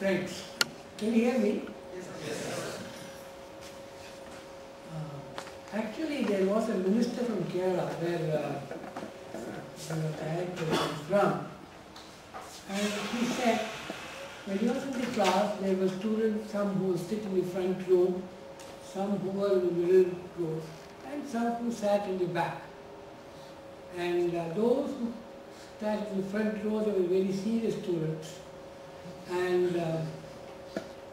friends. Can you hear me? Yes. Actually, there was a minister from Kerala where the director was from, and he said when he was in the class, there were students, some who would sit in the front row, some who were in the middle row, and some who sat in the back. And those who sat in the front row, they were very serious students, and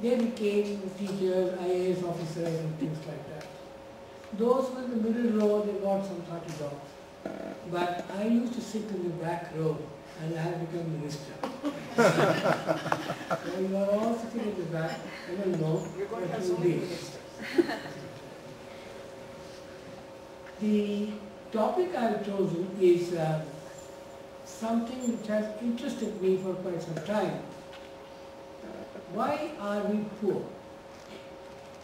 they became teachers, IAS officers and things like that. Those who were in the middle row, they got some sort of jobs. But I used to sit in the back row and I have become minister. So you are all sitting in the back, I don't know what you will be. The topic I have chosen is something which has interested me for quite some time. Why are we poor?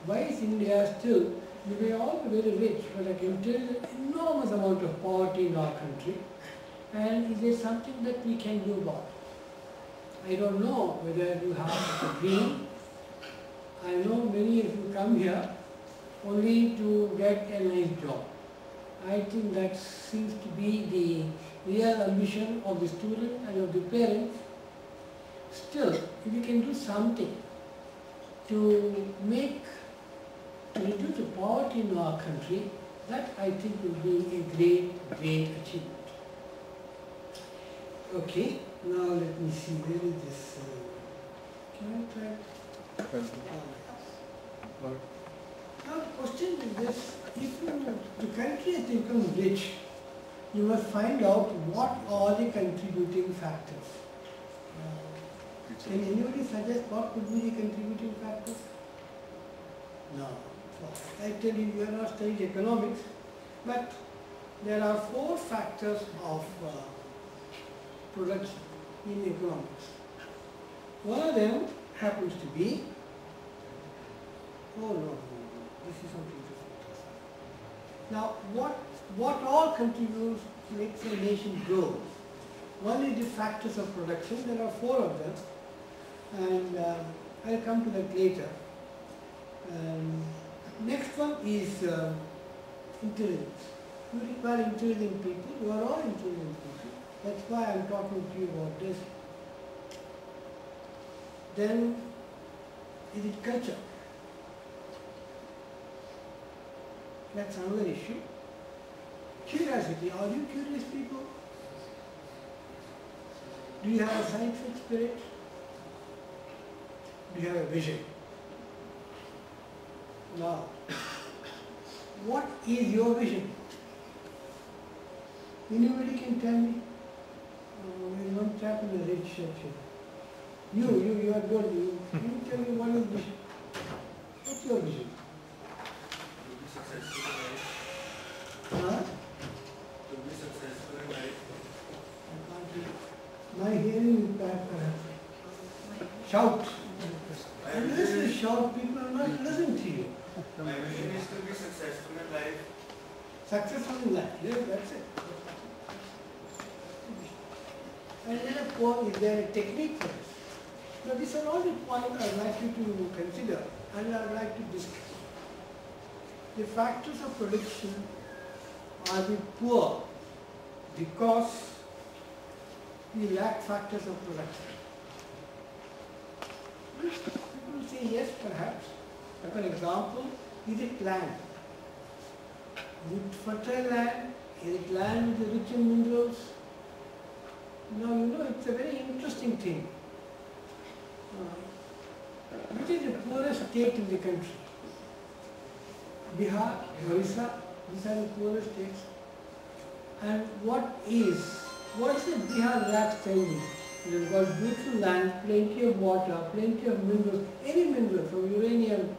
Why is India still, we may all be very rich, but I can tell you enormous amount of poverty in our country, and is there something that we can do about it? I don't know whether you have a dream. I know many of you come here only to get a nice job. I think that seems to be the real ambition of the student and of the parents. Still, if we can do something to reduce the poverty in our country, that I think will be a great achievement. Okay, now let me see, where is this? Can I try? Now the question is this, if the country has become rich, you must find out what are the contributing factors. Can anybody suggest what could be the contributing factors? No. I tell you, you have not studied economics, but there are 4 factors of production in economics. One of them happens to be, oh no, this is something different. Now, what all contributes makes a nation grow? One is the factors of production. There are 4 of them, and I'll come to that later. Next one is intelligence. You require intelligent people. You are all intelligent people. That's why I'm talking to you about this. Then is it culture? That's another issue. Curiosity. Are you curious people? Do you have a scientific spirit? Do you have a vision? Now, what is your vision? Anybody can tell me? There is one chap in the red shirt here. You are good. You tell me what is vision? What's your vision? To be successful in life. Huh? To be successful in life. I can't hear. My hearing is bad perhaps. Shout. Unless you shout, people will not listen to you. My vision is to be successful in life. Successful in life, yes, that's it. And then of course, is there a technique for this? Now these are all the points I would like you to consider and I would like to discuss. The factors of production are the poor because we lack factors of production. People say yes, perhaps. For example, is it land? Is it fertile land? Is it land with rich in minerals? Now, you know, it's a very interesting thing. Which is the poorest state in the country? Bihar, Orissa, these are the poorest states. And what is the Bihar lacks telling me? It has got beautiful land, plenty of water, plenty of minerals, any mineral from uranium,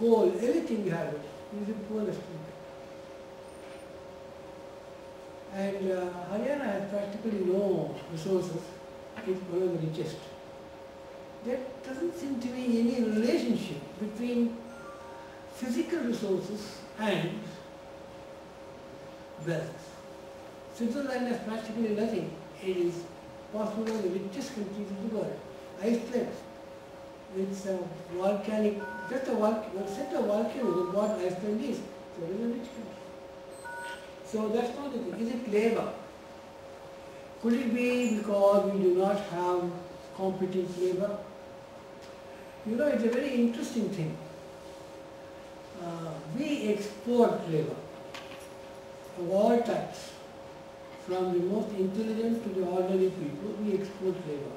coal, everything you have it. It is the poorest state. And Haryana has practically no resources. It's one of the richest. There doesn't seem to be any relationship between physical resources and wealth. Switzerland has practically nothing. It is possibly one of the richest countries in the world. Iceland, It's a volcanic, just a set of volcanoes is what Iceland is. So it is a rich country. So that's not the thing. Is it labor? Could it be because we do not have competent labor? You know, it's a very interesting thing. We export labor of all types. From the most intelligent to the ordinary people, we export labor.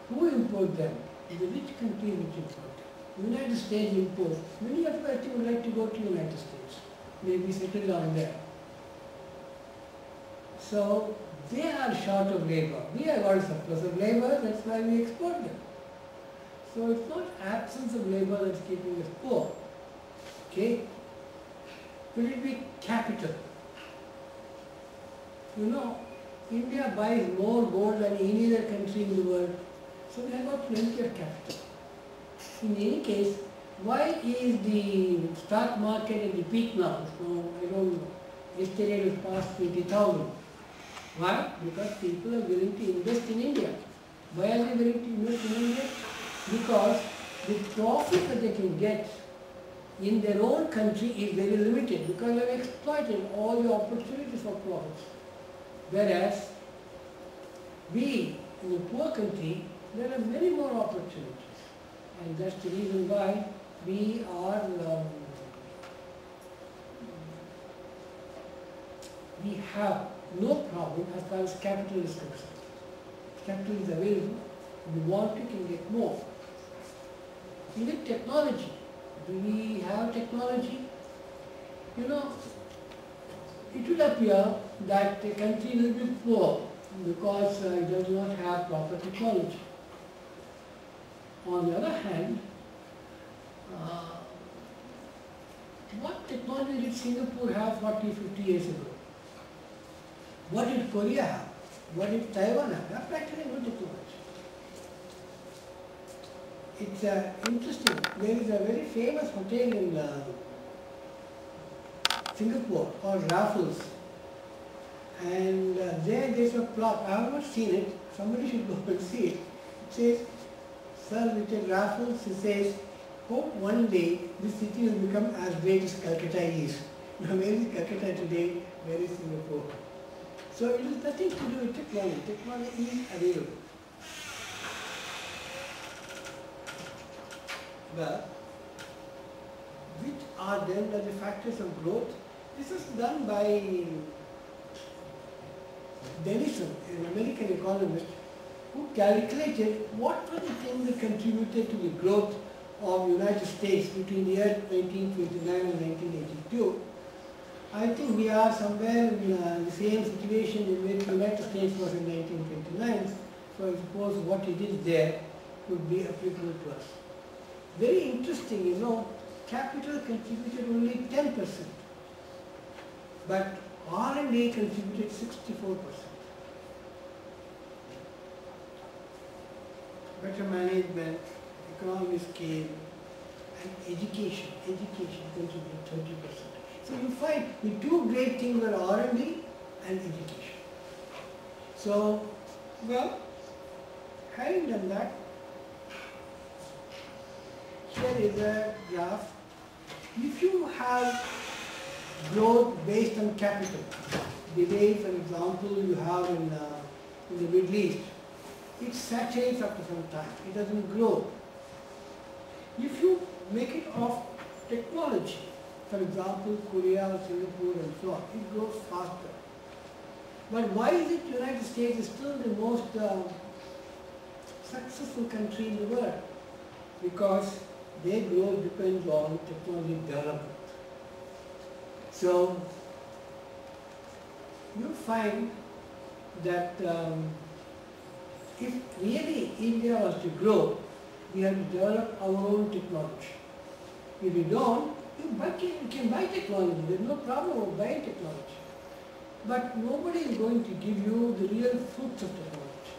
Who import them? The rich countries which import. United States imports. Many of us would like to go to United States. Maybe settle down there. So they are short of labor. We have got a surplus of labor, that's why we export them. So it's not absence of labor that's keeping us poor. Okay? Will it be capital? You know, India buys more gold than any other country in the world. So they have got plenty of capital. In any case, why is the stock market at the peak now? So I don't know. Yesterday it was past 20,000. Why? Because people are willing to invest in India. Why are they willing to invest in India? Because the profit that they can get in their own country is very limited because they have exploited all the opportunities for profits. Whereas we, in a poor country, there are many more opportunities. And that's the reason why we have no problem as far as capital is concerned. Capital is available, we want to can get more. Is it technology? Do we have technology? You know, it will appear that a country will be poor because it does not have proper technology. On the other hand, what technology did Singapore have 40, 50 years ago? What did Korea have? What did Taiwan have? They have practically no technology. It's interesting. There is a very famous hotel in Singapore called Raffles. And there's a plaque. I have not seen it. Somebody should go and see it. It says, Sir Richard Raffles, he says, hope one day this city will become as great as Calcutta is. Now, where is Calcutta today? Where is Singapore? So it has nothing to do with technology. Technology is available. Well, which are then the factors of growth? This is done by Denison, an American economist, who calculated what were the things that contributed to the growth of the United States between the year 1929 and 1982. I think we are somewhere in the same situation in which the United States was in 1929, so I suppose what it is there could be applicable to us. Very interesting, you know, capital contributed only 10%, but R&D contributed 64%. Better management, economy scale, and education contributed 30%. So you find the two great things were R&D and education. So, well, having done that, here is a graph. If you have growth based on capital, the way, for example, you have in the Middle East, it saturates after some time. It doesn't grow. If you make it of technology, for example, Korea, Singapore, and so on, it grows faster. But why is it United States is still the most successful country in the world? Because their growth depends on technology development. So you find that if really India was to grow, we have to develop our own technology. If we don't, you can buy technology. There is no problem with buying technology. But nobody is going to give you the real fruits of technology.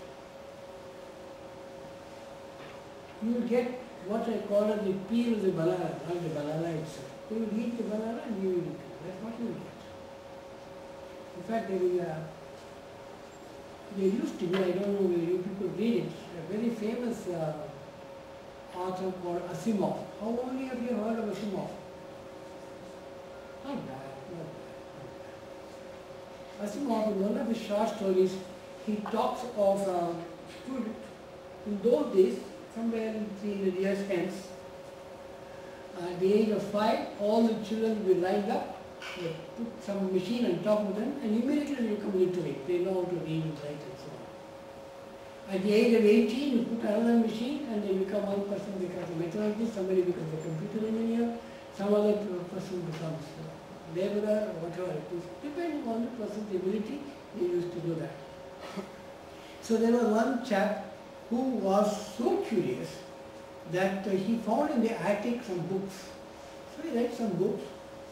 You will get what I call the peel of the banana, not the banana itself. You will eat the banana and you will eat it. That's what you will get. In fact, there used to be, I don't know whether you people read it, a very famous author called Asimov. How many of you heard of Asimov? Not bad, not bad. Asimov, in one of his short stories, he talks of students. In those days, somewhere in 300 years hence, at the age of 5, all the children will be lined up, they put some machine on top of them, and immediately they become literate. They know how to read and write and so on. At the age of 18, you put another machine and they become, one person becomes a metallurgist, somebody becomes a computer engineer, some other person becomes a laborer or whatever it is. Depending on the person's ability, they used to do that. So there was one chap who was so curious that he found in the attic some books. So he read some books.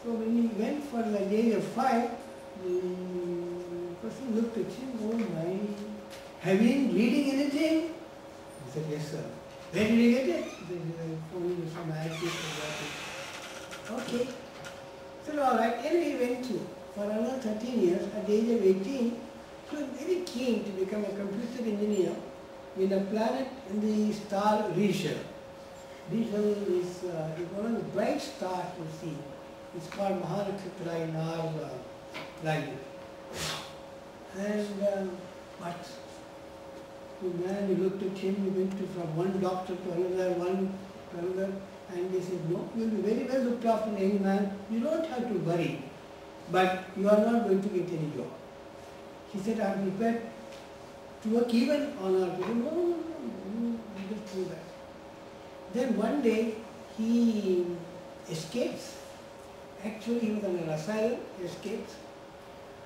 So when he went for the age of 5, the person looked at him, oh my, have you been reading anything? He said, yes sir. Where did you get it? He said, I found it in some attic or that. Okay. So all right, anyway he went through. For another 13 years, at the age of 18, he was very keen to become a computer engineer in a planet in the star Riesel. Riesel is one of the bright stars you see. It's called Mahanakshatra in our language. And but the man, he looked at him, he went from one doctor to another, and they said, no, you will be very well looked after, young man. You don't have to worry, but you are not going to get any job. He said, I am prepared to work even on our people. No, you just do that. Then one day he escapes. Actually he was on an asylum, he escapes.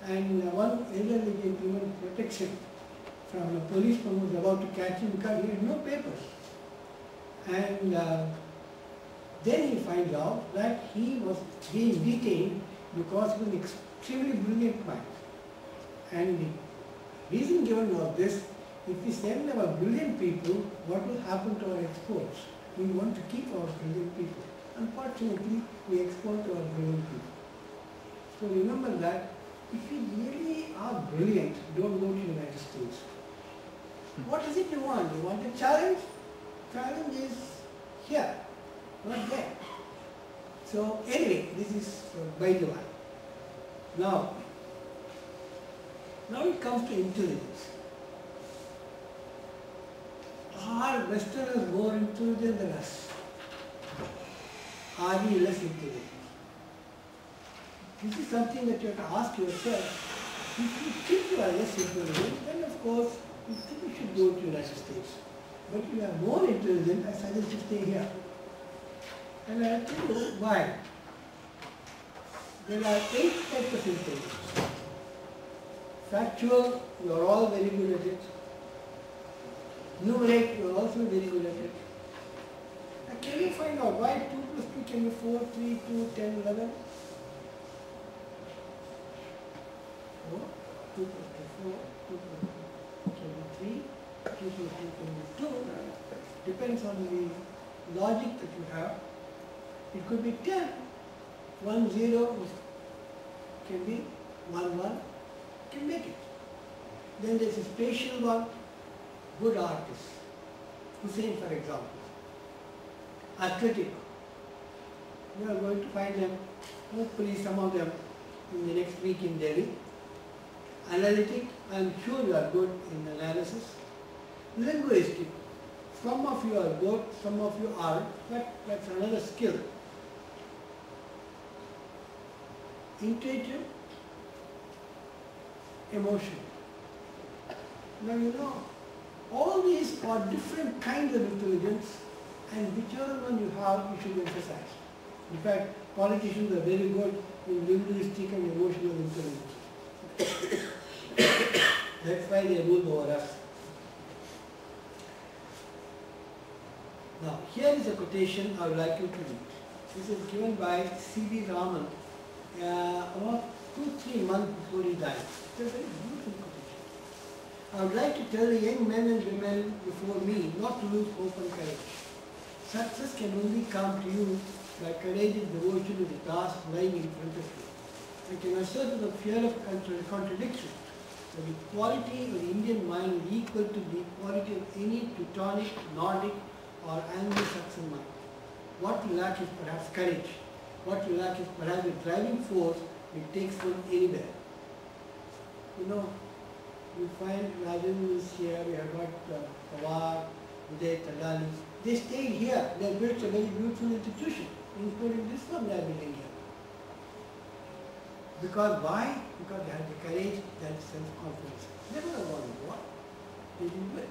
And one elderly gentleman protects him from a policeman who was about to catch him because he had no papers. And then he finds out that he was being detained because he was an extremely brilliant man. And the reason given was this: if we send our brilliant people, what will happen to our exports? We want to keep our brilliant people. Unfortunately, we export our brilliant people. So remember that if you really are brilliant, don't go to the United States. What is it you want? You want a challenge? Challenge is here, not there. So anyway, this is by the way. Now it comes to intelligence. Are Westerners more intelligent than us? Are we less intelligent? This is something that you have to ask yourself. If you think you are less intelligent, then of course you think you should go to the United States. But if you are more intelligent, I suggest you stay here. And I'll tell you why. There are 8 types of intelligence. Factual, you are all very good at it. Numerate, you are also very good at it. Now can you find out why 2 plus 2 can be 4, 3, 2, 10, 11? 4, 2 plus 2, 4, 2 plus 2 can be 3, 2 plus 2 can be 2. Depends on the logic that you have. It could be 10. 1, 0 can be 1, 1. Can make it. Then there is a spatial one, good artist. Hussein, for example. Athletic. We are going to find them, hopefully some of them in the next week in Delhi. Analytic, I am sure you are good in analysis. Linguistic. Some of you are good, some of you aren't, but that's another skill. Intuitive. Emotion. Now you know, all these are different kinds of intelligence, and whichever one you have, you should emphasize. In fact, politicians are very good in linguistic and emotional intelligence. That's why they rule over us. Now, here is a quotation I would like you to read. This is given by C.V. Raman about 2-3 months before he died. It's a very beautiful quotation. I would like to tell the young men and women before me not to lose hope and courage. Success can only come to you by courageous devotion to the task lying in front of you. I can assert with the fear of contradiction that the quality of the Indian mind is equal to the quality of any Teutonic, Nordic, or Anglo-Saxon mind. What you lack is perhaps courage. What you lack is perhaps a driving force it takes from anywhere. You know, you find Rajan is here, we have got Pawar, Uday, Tadali. They stayed here, they built a very beautiful institution, including this one they are building here. Because why? Because they had the courage, that self-confidence. They never wanted war. They didn't do it.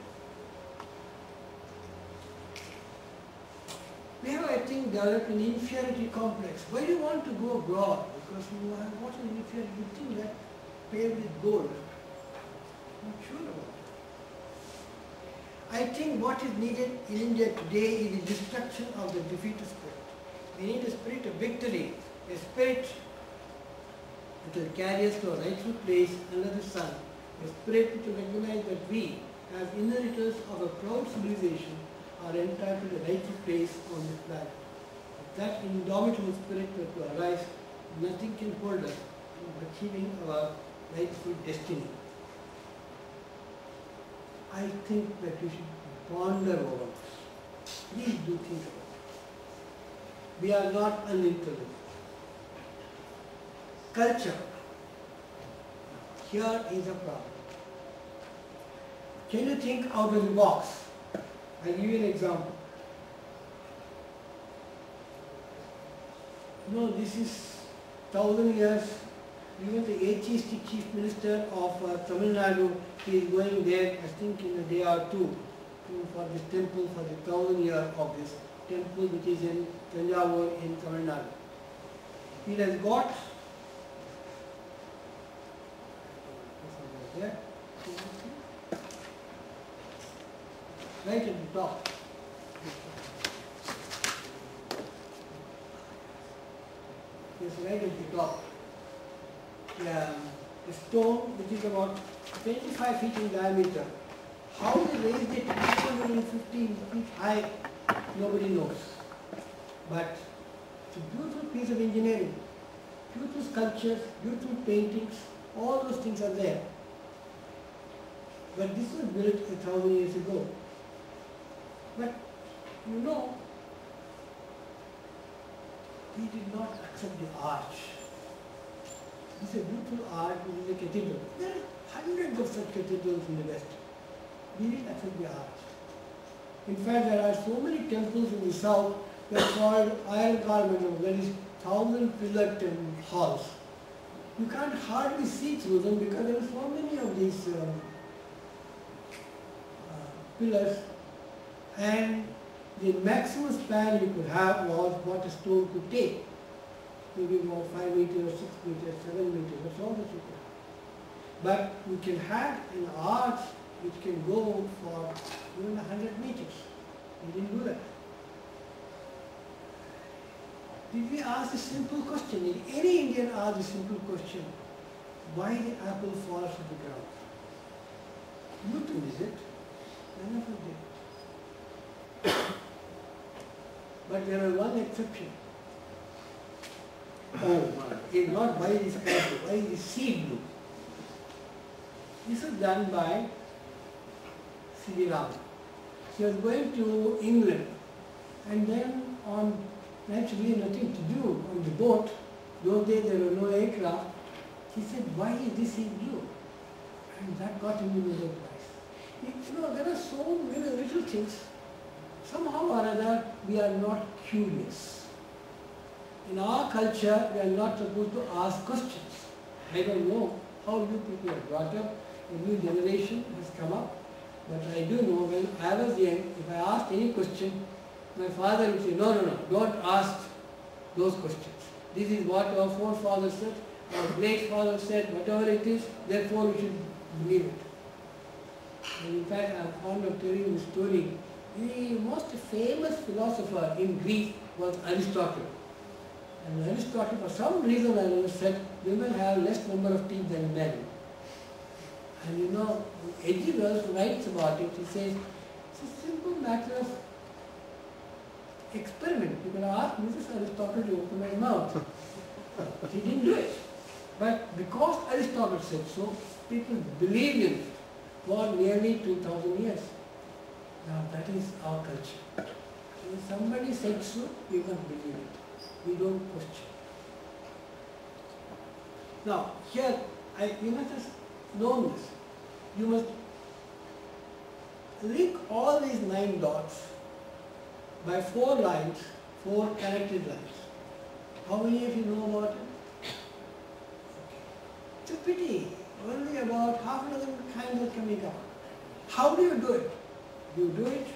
We have, I think, developed an inferiority complex. Why do you want to go abroad? Because you have what an inferiority. You think that paved with gold. I'm not sure about it. I think what is needed in India today is the destruction of the defeatist spirit. We need a spirit of victory, a spirit that will carry us to a rightful place under the sun, a spirit which will recognize that we, as inheritors of a proud civilization, are entitled to a rightful place on this planet. If that indomitable spirit were to arise, nothing can hold us from achieving our rightful destiny. I think that we should ponder over this. Please do think about it. We are not unintelligent. Culture. Here is a problem. Can you think out of the box? I'll give you an example. You know, this is 1,000 years. Even the atheistic chief minister of Tamil Nadu, he is going there, I think in a day or two, for this temple, for the 1,000 year of this temple which is in Tanjavur in Tamil Nadu. He has got there, right at the top. Yes, right at the top. A stone which is about 25 feet in diameter. How they raised it 250 feet high, nobody knows. But it's a beautiful piece of engineering. Beautiful sculptures, beautiful paintings, all those things are there. But this was built 1,000 years ago. But you know, he did not accept the arch. This is a beautiful arch, which is a cathedral. There are hundreds of such cathedrals in the West. We didn't accept the arch. In fact, there are so many temples in the south that are called iron carved. There is 1,000-pillared halls. You can't hardly see through them because there are so many of these pillars, and the maximum span you could have was what a stone could take. Maybe about 5 meters, 6 meters, 7 meters, that's all that you could have. But you can have an arch which can go for even 100 meters. We didn't do that. Did we ask a simple question? Did any Indian ask a simple question? Why the apple falls to the ground? Newton, is it? None of us did. But there was one exception. Oh my, it's not why this apple, why is sea blue? This was done by C.V. Raman. She was going to England, and then on naturally nothing to do on the boat, those days there were no aircraft, she said, why is this sea blue? And that got him the Nobel Prize. You know, there are so many little things. Somehow or other, we are not curious. In our culture, we are not supposed to ask questions. I don't know how you people are brought up, a new generation has come up, but I do know when I was young, if I asked any question, my father would say, no, no, no, don't ask those questions. This is what our forefathers said, our great father said, whatever it is, therefore we should believe it. And in fact, I am fond of telling the story. The most famous philosopher in Greece was Aristotle. And Aristotle, for some reason, I never said, women have less number of teeth than men. And you know, Edgewell writes about it. He says, it's a simple matter of experiment. You can ask Mrs. Aristotle to open her mouth. She didn't do it. But because Aristotle said so, people believed in it for nearly 2,000 years. Now that is our culture. When somebody said so, we must believe it. We don't question. Now, here, you must have known this. You must link all these 9 dots by 4 lines, 4 connected lines. How many of you know about it? Okay. It's a pity. Only about half a dozen kinds are coming up. How do you do it? You do it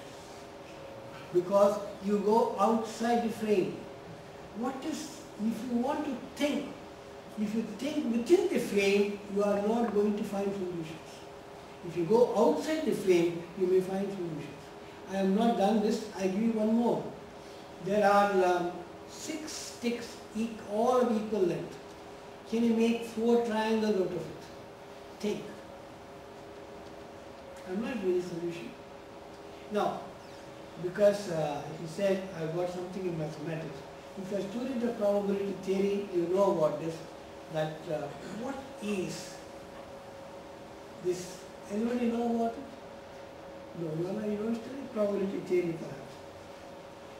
because you go outside the frame. If you want to think, if you think within the frame, you are not going to find solutions. If you go outside the frame, you may find solutions. I have not done this, I give you one more. There are 6 sticks, all of equal length. Can you make 4 triangles out of it? Think. I'm not really solution. Now, because he said I got something in mathematics. If you're a student of probability theory, you know about this, that what is this? Anybody know about it? No, you are not, you don't study probability theory perhaps.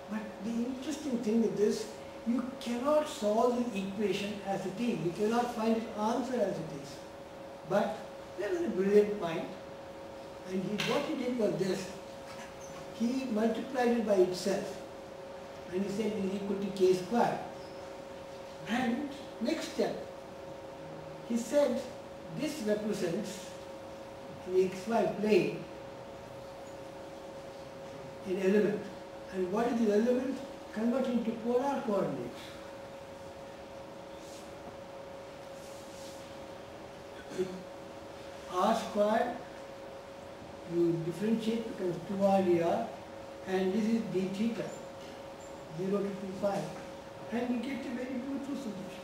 But the interesting thing is this, you cannot solve the equation as it is. You cannot find its answer as it is. But there was a brilliant mind, and what he did was this. He multiplied it by itself, and he said it is equal to k squared. And next step, he said this represents the xy plane an element. And what is the element? Convert into polar coordinates. With r squared, you differentiate, becomes 2r dr, and this is d theta, 0 to 2 pi, and we get a very beautiful solution.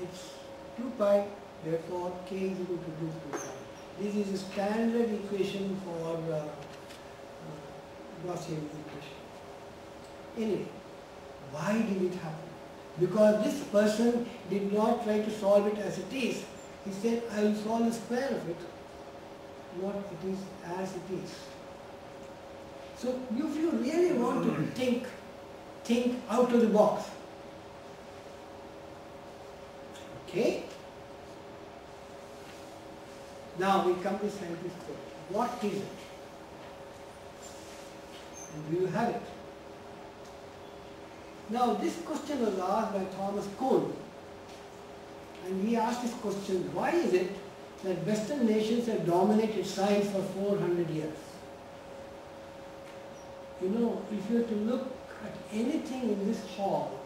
It's 2 pi, therefore k is equal to 2 pi. This is a standard equation for Gaussian equation. Anyway, why did it happen? Because this person did not try to solve it as it is. He said, I will solve the square of it, what it is as it is. So if you really want to think out of the box. Okay? Now we come to scientific question. What is it? And do you have it? Now this question was asked by Thomas Kuhn. And he asked this question, why is it that Western nations have dominated science for 400 years? You know, if you were to look at anything in this hall,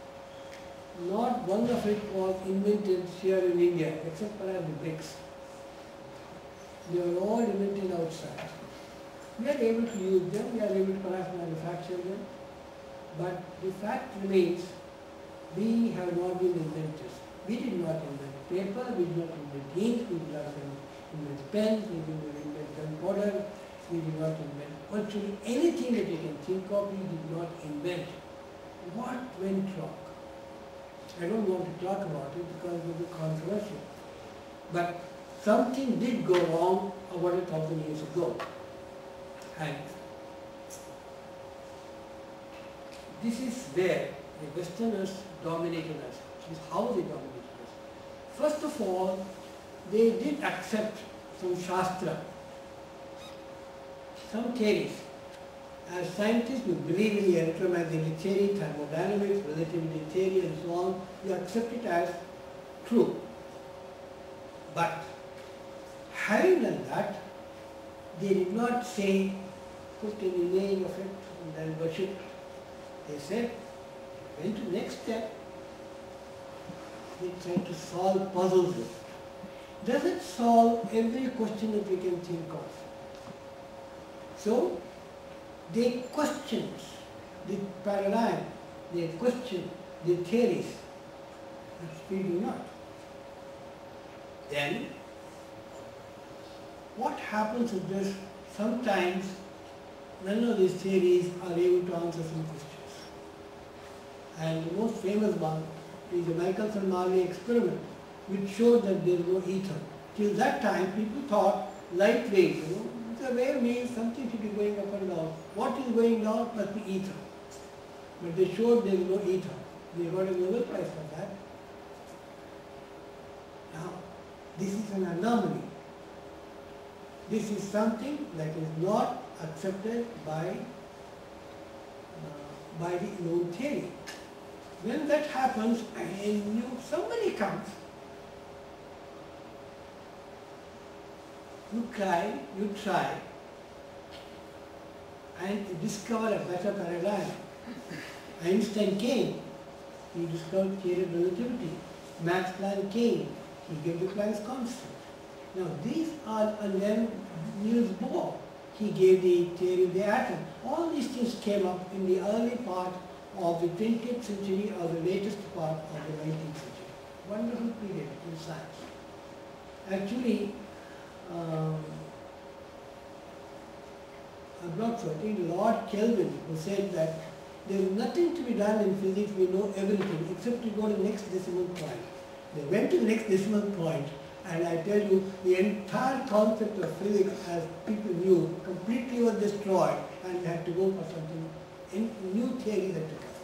not one of it was invented here in India, except perhaps the bricks. They were all invented outside. We are able to use them, we are able to perhaps manufacture them, but the fact remains, we have not been inventors. We did not invent paper, we did not invent ink, we did not invent pens, we did not invent gunpowder, we did not invent virtually anything that you can think of, we did not invent. What went wrong? I don't want to talk about it because it will be controversial. But something did go wrong about 1,000 years ago. And this is where the Westerners dominated us. This is how they dominated us. First of all, they did accept some Shastra, some theories. As scientists, we believe in the electromagnetic theory, thermodynamics, relativity theory, and so on. We accept it as true. But having done that, they did not say, put an image of it and then worship. They said, went to the next step, they tried to solve puzzles with it. Does it solve every question that we can think of? So, they questioned the paradigm, they questioned the theories, but we do not. Then, what happens is this, sometimes none of these theories are able to answer some questions. And the most famous one is the Michelson-Morley Experiment, which showed that there is no ether. Till that time, people thought light waves, If the wave means something should be going up and down, what is going down must be ether. But they showed there is no ether. They got a Nobel Prize for that. Now, this is an anomaly. This is something that is not accepted by the known theory. When that happens and somebody comes, you try and discover a better paradigm. Einstein came, he discovered theory of relativity. Max Planck came, he gave the Planck's constant. Now these are, and then Niels Bohr, he gave the theory of the atom. All these things came up in the early part of the 20th century or the latest part of the 19th century. Wonderful period in science. Actually, I'm not sure, I think Lord Kelvin who said that there is nothing to be done in physics, we know everything except to go to the next decimal point. They went to the next decimal point, and I tell you, the entire concept of physics as people knew completely was destroyed, and they had to go for something, new theories had to come.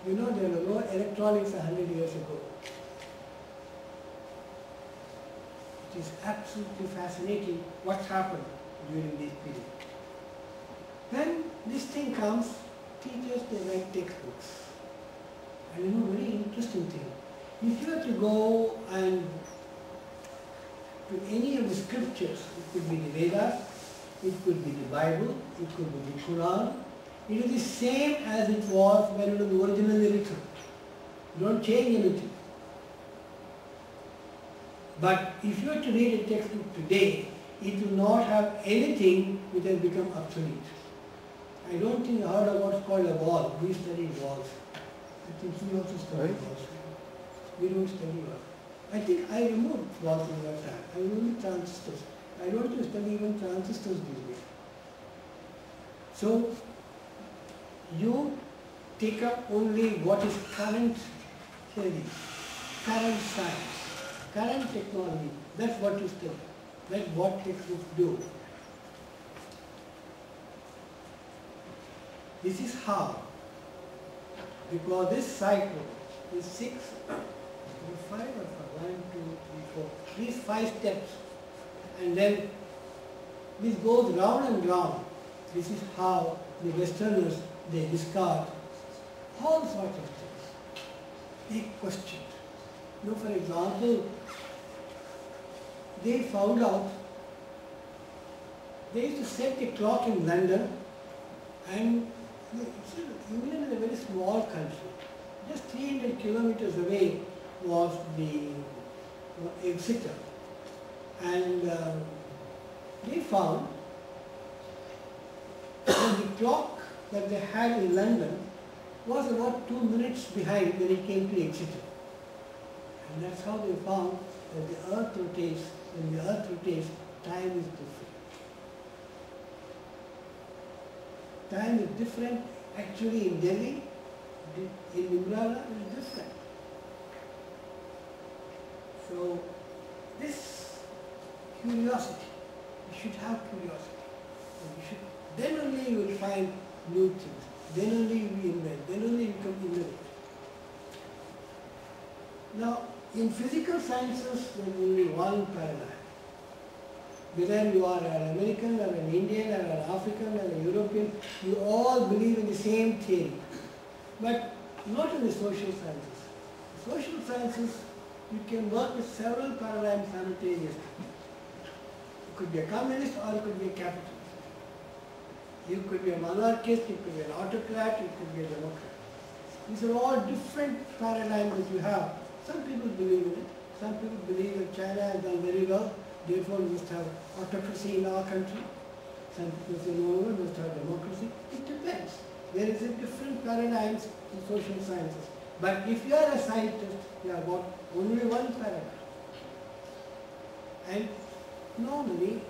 You know, there were no electronics 100 years ago. It is absolutely fascinating what happened during this period. When this thing comes, teachers, they write textbooks. And you know, very interesting thing. If you have to go and to any of the scriptures, it could be the Vedas, it could be the Bible, it could be the Quran, it is the same as it was when it was originally written. You don't change anything. But if you have to read a textbook today, it will not have anything which has become obsolete. I don't think you heard of what's called a wall. We study walls. I think we also study walls. We don't study walls. I think I removed walls in that time. I removed transistors. I don't even study even transistors these days. So, you take up only what is current theory, current science, current technology. That's what you study. That's what textbooks do. This is how, because this cycle is 6, 5 or 1, 2, 3, 4, these 5 steps, and then this goes round and round. This is how the Westerners, they discard all sorts of things. They question. You know, for example, they found out, they used to set a clock in London, and England is a very small country. Just 300 kilometers away was the Exeter. And they found that the clock that they had in London was about 2 minutes behind when it came to Exeter. And that's how they found that the earth rotates. When the earth rotates, time is different. Time is different. Actually in Delhi, in Imrana, it is different. So this curiosity, you should have curiosity. Then only you will find new things. Then only you will invent. Then only you become innovative. Now, in physical sciences, there is only one paradigm. Whether you are an American or an Indian or an African or a European, you all believe in the same theory. But not in the social sciences. The social sciences, you can work with several paradigms simultaneously. You could be a communist or you could be a capitalist. You could be a monarchist, you could be an autocrat, you could be a democrat. These are all different paradigms that you have. Some people believe in it. Some people believe that China has done very well, therefore we must have autocracy in our country. Some people say no, we must have democracy. It depends. There is a different paradigms in social sciences. But if you are a scientist, you have got only one paradigm. And normally,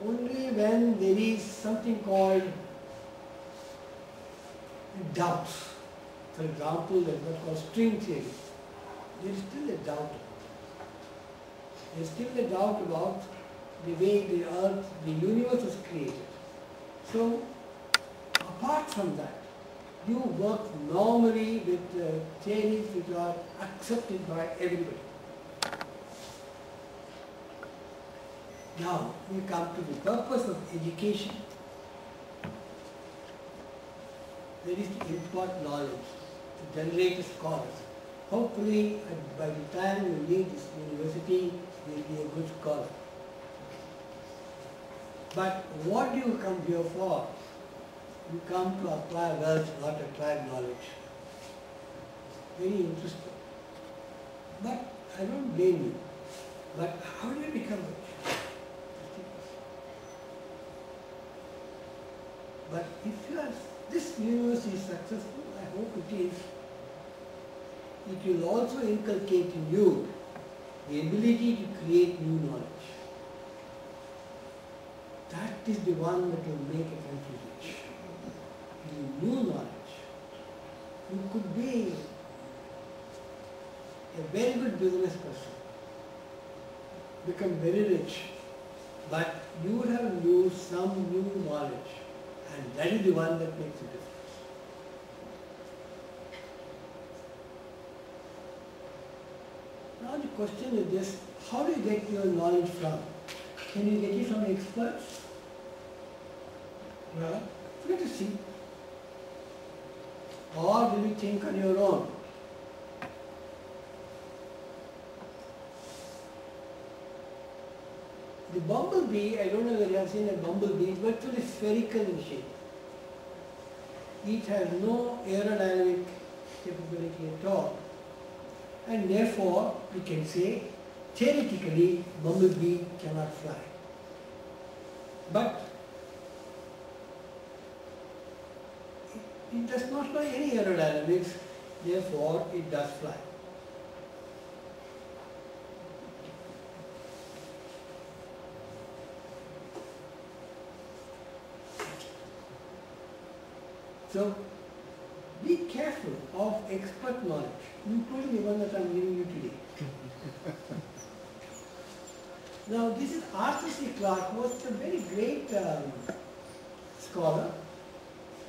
only when there is something called doubts. For example, there is what's called string theory. There is still a doubt. There is still a doubt about the way the earth, the universe was created. So, apart from that, you work normally with theories which are accepted by everybody. Now, we come to the purpose of education. That is to impart knowledge, to generate scholars. Hopefully, by the time you leave this university, you will be a good scholar. But what do you come here for? You come to acquire wealth, not acquire knowledge. Very interesting. But I don't blame you. But how do you become rich? But if this university is successful, I hope it is, it will also inculcate in you the ability to create new knowledge. That is the one that will make a country rich. New knowledge. You could be a very good business person, become very rich, but you would have used some new knowledge, and that is the one that makes a difference. Now the question is this: how do you get your knowledge from? Can you get it from experts? Well, let us see. Or will you think on your own? The bumblebee, I don't know whether you have seen a bumblebee, it's virtually spherical in shape. It has no aerodynamic capability at all. And therefore, we can say, theoretically, bumblebee cannot fly. But it does not know any aerodynamics, therefore it does fly. So, be careful of expert knowledge, including the one that I am giving you today. Now, this is Arthur C. Clarke, who was a very great scholar,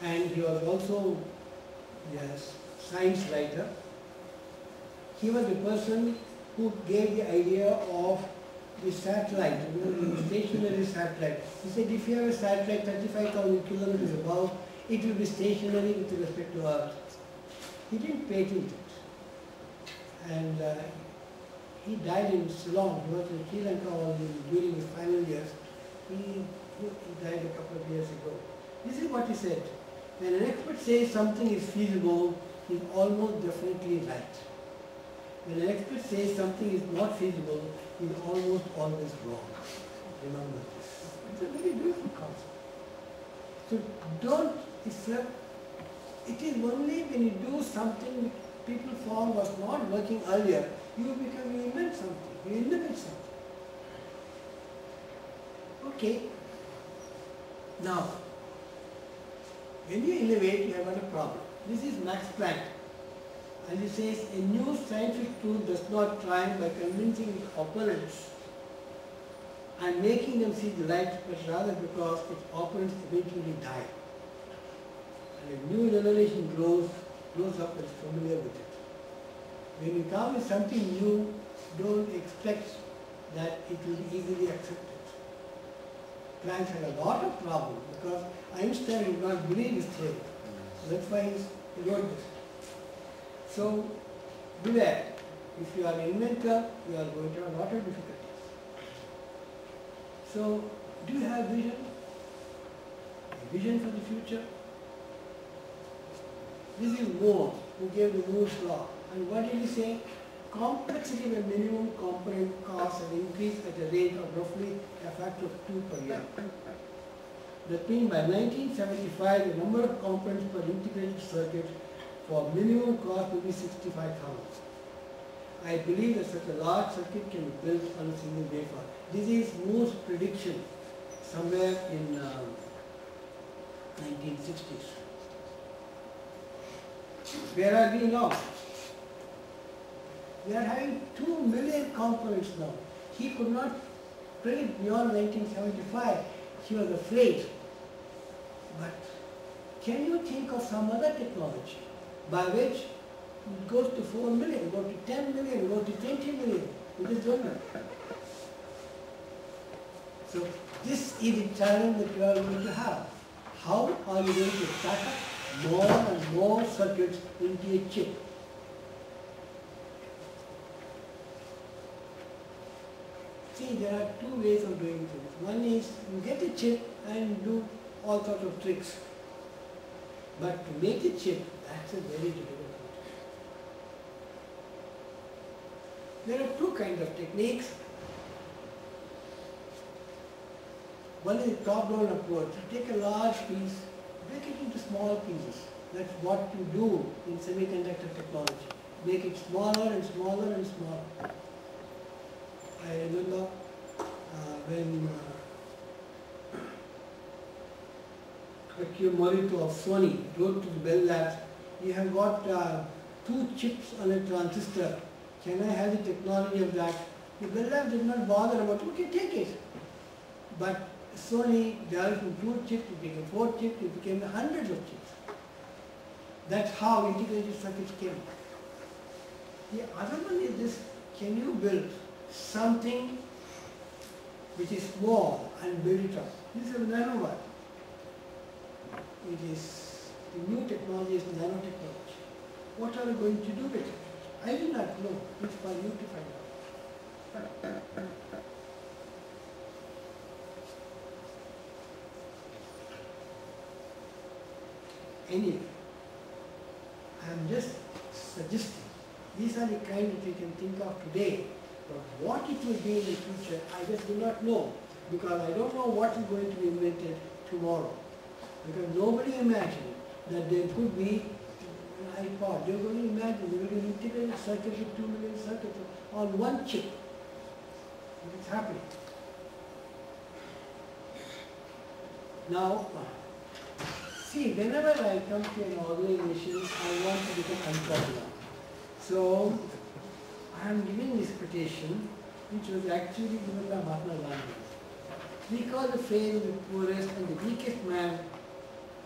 and he was also a science writer. He was the person who gave the idea of the satellite, the stationary satellite. He said if you have a satellite 35,000 kilometers above, it will be stationary with respect to Earth. He didn't patent it. And he died in Ceylon. He was in Sri Lanka during his final years. He died a couple of years ago. This is what he said. When an expert says something is feasible, he is almost definitely right. When an expert says something is not feasible, he is almost always wrong. Remember this. It's a very beautiful concept. So don't accept. It is only when you do something which people found was not working earlier, you invent something, you innovate something. Okay. Now, when you innovate, you have got a problem. This is Max Planck. And he says, a new scientific tool does not triumph by convincing its opponents and making them see the light, but rather because its opponents eventually die. And a new generation grows up and is familiar with it. When you come with something new, don't expect that it will be easily accepted. Planck had a lot of problems because Einstein did not believe his theory. That's why he wrote this. So, beware. If you are an inventor, you are going to have a lot of difficulties. So, do you have vision? A vision for the future? This is Moore, who gave the Moore's law. And what did he say? Complexity of a minimum component costs an increase at a rate of roughly a factor of 2 per year. That means by 1975, the number of components per integrated circuit for minimum cost will be 65,000. I believe that such a large circuit can be built on a single wafer. This is Moore's prediction somewhere in 1960s. Where are we now? We are having 2 million components now. He could not pretty beyond 1975, she was afraid. But can you think of some other technology by which it goes to 4 million, go to 10 million, go to 20 million? We just don't know. So this is the challenge that you are going to have. How are you going to stack up more and more circuits into a chip? See, there are two ways of doing things. One is you get a chip and do all sorts of tricks. But to make a chip, that's a very difficult thing. There are two kinds of techniques. One is top-down approach. You take a large piece, break it into small pieces. That's what you do in semiconductor technology. Make it smaller and smaller and smaller. I remember when Michelson-Morley of Sony wrote to the Bell Labs, you have got 2 chips on a transistor. Can I have the technology of that? The Bell Labs did not bother about it. Okay, take it. But Sony developed from 2 chips, it became 4 chips, it became hundreds of chips. That's how integrated circuits came. The other one is this: can you build something which is small and build it up? This is a nanowatt. It is, the new technology is nanotechnology. What are we going to do with it? I do not know. It's for you to find out. Anyway, I am just suggesting, these are the kind that we can think of today, but what it will be in the future, I just do not know, because I don't know what is going to be invented tomorrow. Because nobody imagined that there could be an iPod. They were going to imagine there will be an integrated circuit with 2 million circuits on one chip. It's happening. Now, see, whenever I come to an organization, I want to become unpopular. So, I am giving this quotation, which was actually given by Mahatma Gandhi. Recall the fame of the poorest and the weakest man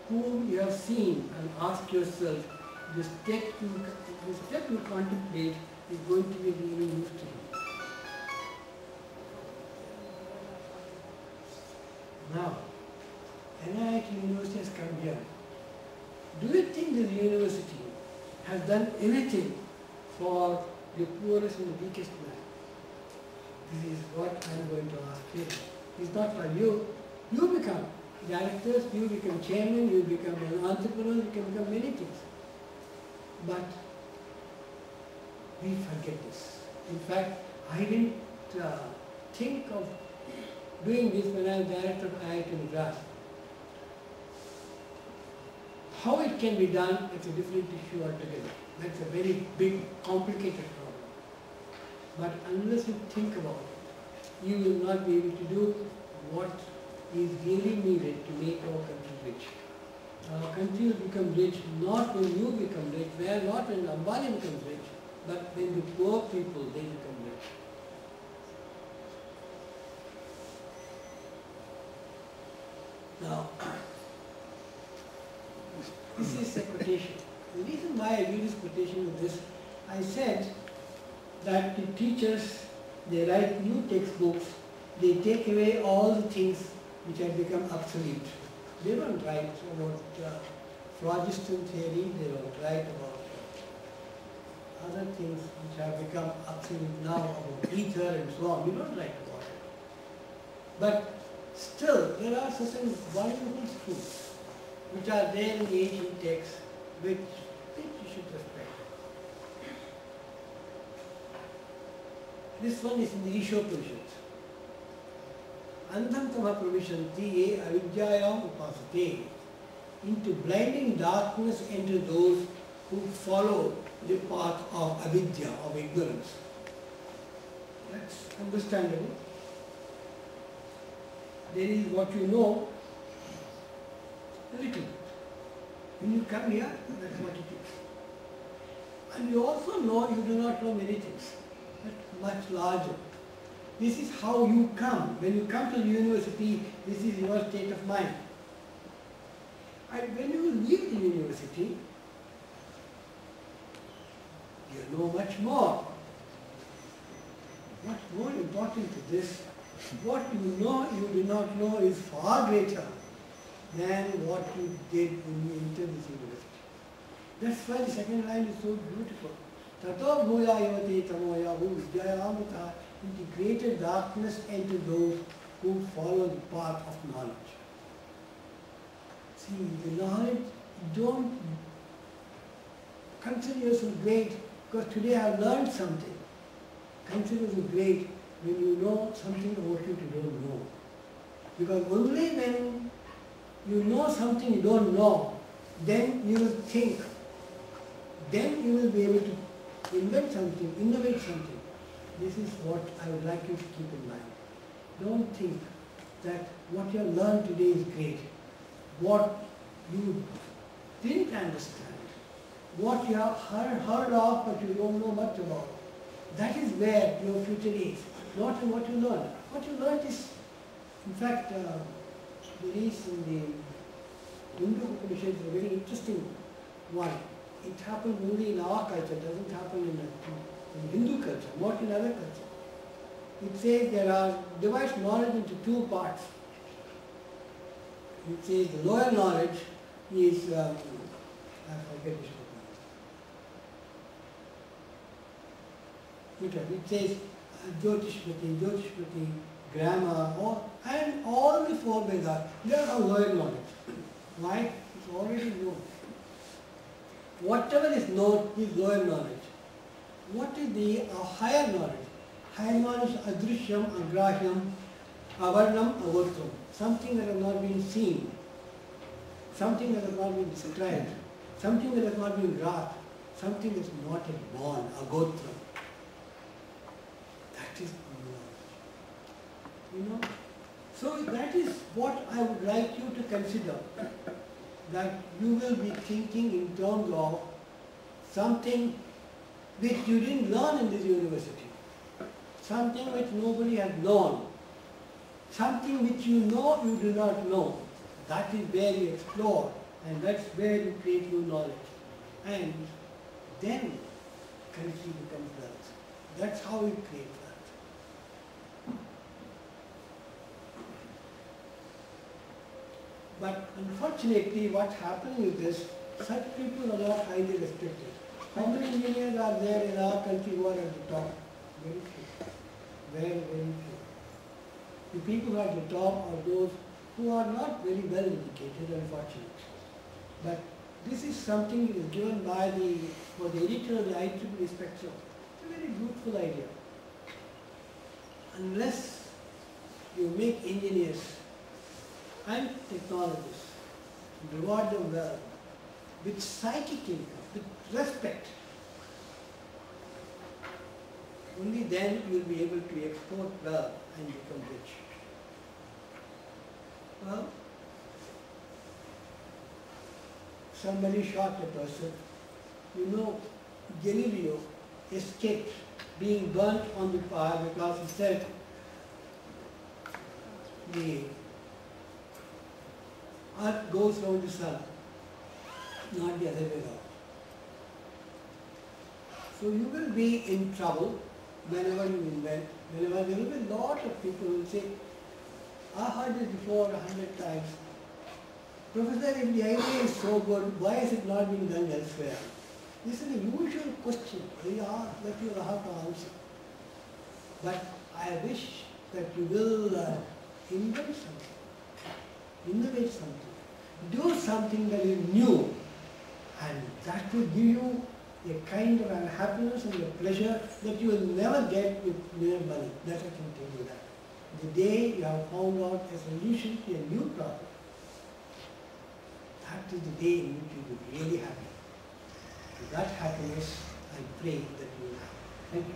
whom you have seen, and ask yourself, the step you contemplate is going to be really used to you. Now, NIIT University has come here. Do you think this university has done anything for the poorest and the weakest man? This is what I am going to ask you. It's not for you. You become directors, you become chairman, you become an entrepreneur, you can become many things. But we forget this. In fact, I didn't think of doing this when I was director of NIIT Madras. How it can be done, it's a different issue altogether. That's a very big, complicated problem. But unless you think about it, you will not be able to do what is really needed to make our country rich. Our country will become rich not when you become rich, not when Ambani becomes rich, but when the poor people, they become rich. Now, this is a quotation. The reason why I read this quotation is this: I said that the teachers, they write new textbooks, they take away all the things which have become obsolete. They don't write about phlogiston theory, they don't write about other things which have become obsolete now, about ether and so on. We don't write about it. But still, there are certain wonderful truths which are there in the ancient texts which you should respect. This one is in the Ishopanishad. Andham tama pravishanti ye avidyayam upasate. Into blinding darkness enter those who follow the path of avidya, of ignorance. That's understandable. There is what you know, a little bit. When you come here, that's what it is. And you also know you do not know many things, but much larger. This is how you come. When you come to the university, this is your state of mind. And when you leave the university, you know much more. What's more important to this, what you know you do not know is far greater than what you did when you entered this university. That's why the second line is so beautiful. Tato bhuya yavate tamoya hu vidyayamata, integrated darkness into those who follow the path of knowledge. See, the knowledge, don't consider yourself great because today I have learned something. Consider yourself great when you know something about you don't know. Because only when you know something you don't know, then you will think. Then you will be able to invent something, innovate something. This is what I would like you to keep in mind. Don't think that what you have learned today is great. What you didn't understand, what you have heard of but you don't know much about, that is where your future is, not in what you learned. What you learned is, in fact, there is in the Hindu Upanishads a very interesting one. It happens only in our culture, it doesn't happen in Hindu culture, not in other culture. It says there are, divides knowledge into two parts. It says the lower knowledge is, I forget which one. It says Jyotishmati, grammar, and all the four Vedas, they are lower knowledge. Why? It's already known. Whatever is known is lower knowledge. What is the higher knowledge? Higher knowledge is adrishyam, agrahyam, avarnam, agotram. Something that has not been seen, something that has not been described, something that has not been wrought, something that is not yet born, agotram. That is knowledge. You know? So that is what I would like you to consider. That you will be thinking in terms of something which you didn't learn in this university, something which nobody has known, something which you know you do not know. That is where you explore, and that's where you create new knowledge. And then country becomes wealth. That's how you create wealth. But unfortunately, what's happening is this, such people are not highly respected. How many engineers are there in our country who are at the top? Very few. Very, very few. The people who are at the top are those who are not very well educated, unfortunately. But this is something that is given by for the editor of the IEEE spectrum. It's a very beautiful idea. Unless you make engineers and technologists, reward them well, with psychic income, with respect, only then you will be able to export well and become rich. Well, somebody shot a person. You know, Galileo escaped being burnt on the fire because he said the earth goes round the sun, not the other way around. So you will be in trouble whenever you invent, whenever there will be a lot of people who will say, I heard this before 100 times. Professor, if the idea is so good, why is it not being done elsewhere? This is the usual question that you will have to answer. But I wish that you will invent something, innovate something, do something that is new, and that will give you a kind of happiness and a pleasure that you will never get with mere money. That I can tell you that. The day you have found out a solution to a new problem, that is the day in which you will be really happy. And that happiness, I pray that you will have. Thank you.